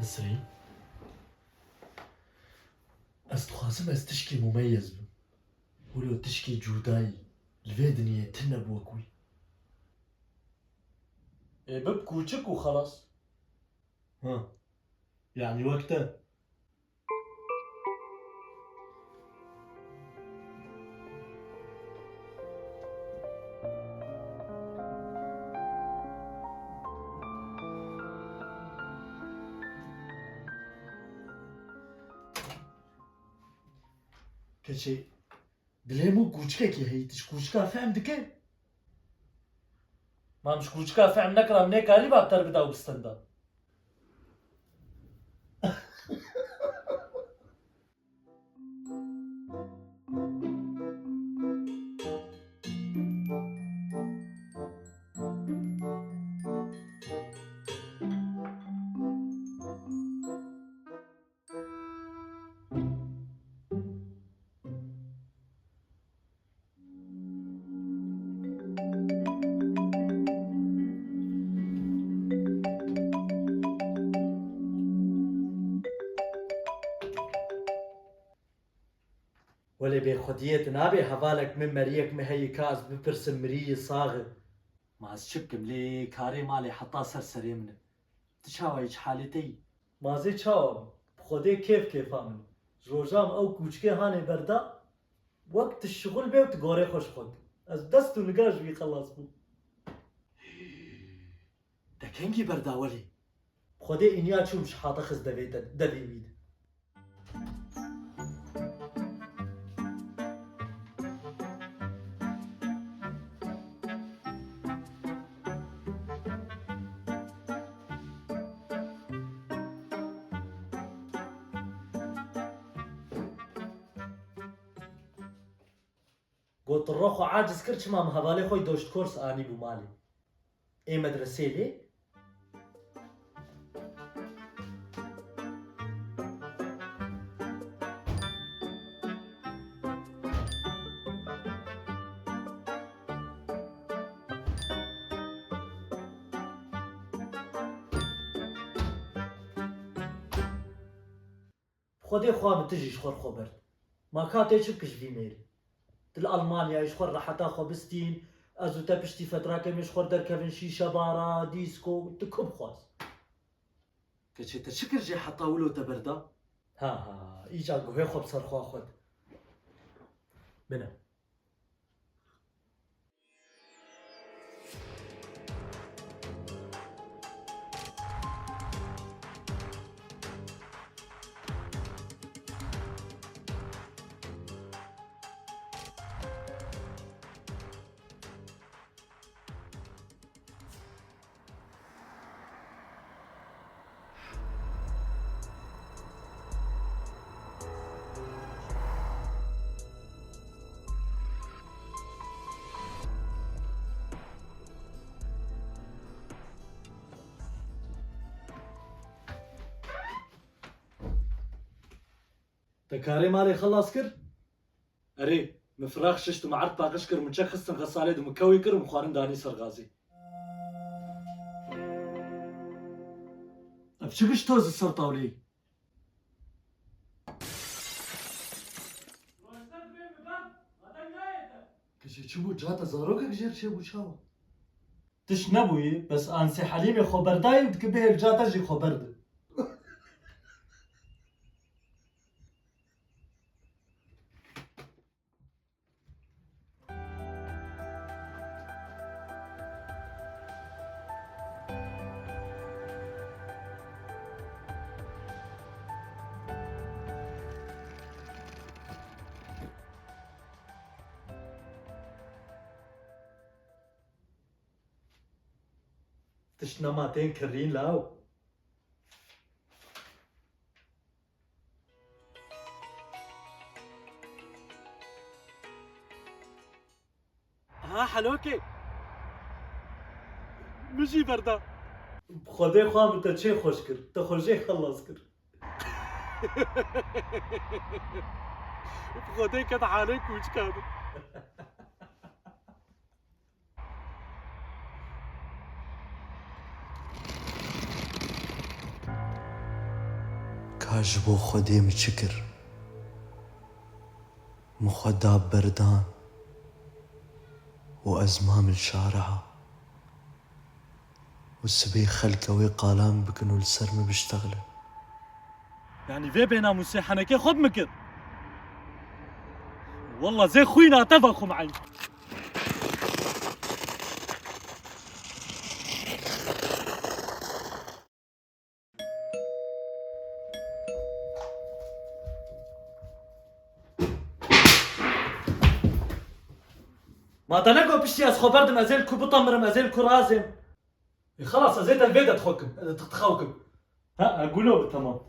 نسرين أستخاسم أستشكي مميز بم ولو تشكي جوداي الفيدنية تنب وكوي بب كوچك وخلاص. ها يعني وقتها كشي دليمو كوچكا كي هيتش كوچكا فهم دكي ما مش كوچكا فهم نكرا منيك علي بابتر بداو بستندا ولي بخدية نابي حوالك من مريك مهي كاز ببرسم مري صاغر ما شك ملي كاري مالي حطا سرسري منه تشاويش حالتي ما زي تشاو بخدي كيف امن جوجام او كوچكي هاني بردا وقت الشغل بيت غوري خوش خد از دست نقاش بي خلاص بو ده كنجي بردا ولي بخدي انيا تشو مش حاطه خز دبي ميد قلت الروخو عاجز كرش ما مهبالي خوي دوشت كورس اني بو مالي اي مدرسة لي خدي خواب تجي شخور خبرت ما كاتي شبكش في ميري تل ألمانيا يشخور راح تاخو بستين ازو تبشتي فترة كم يشخور در كفن شيشة بارا ديسكو تكب خواز كشي تشكر جي حتى ولو تبردا ها ايجا قوي خوب صرخوا خود منه تكاري مالي خلاص كر اري مفراغ ششت معرض باقش كر من شك خصن غسالي دو مكوي كر مخارن داني سرغازي افشكش توز السرطاولي كشي تشبو جاتا زاروكك جير شي بو شاو تش نبوي بس انسي حليمي خبرداي وتكبه الجاتا جي خبرد تش نماتين كرين لاو ها حلوكي مشي بردا بخدي خواب انت چه خوش كر تخرجي خلص كر بخدي كد عليك وش كاد كاجبو خديم شكر مخداب بردان وأزمام الشارعة والسبيخ خلكوي قالام بكنو السرم بيشتغله يعني في بينا مسيحنا كي خد مكر والله زي خوينا اتفقوا معي. ما تنقوا بشتي از خبرد مازال كو بطمر مازال كو رازم خلاص ازيد البيت تخوكم تخوكم ها اقولوا تمام.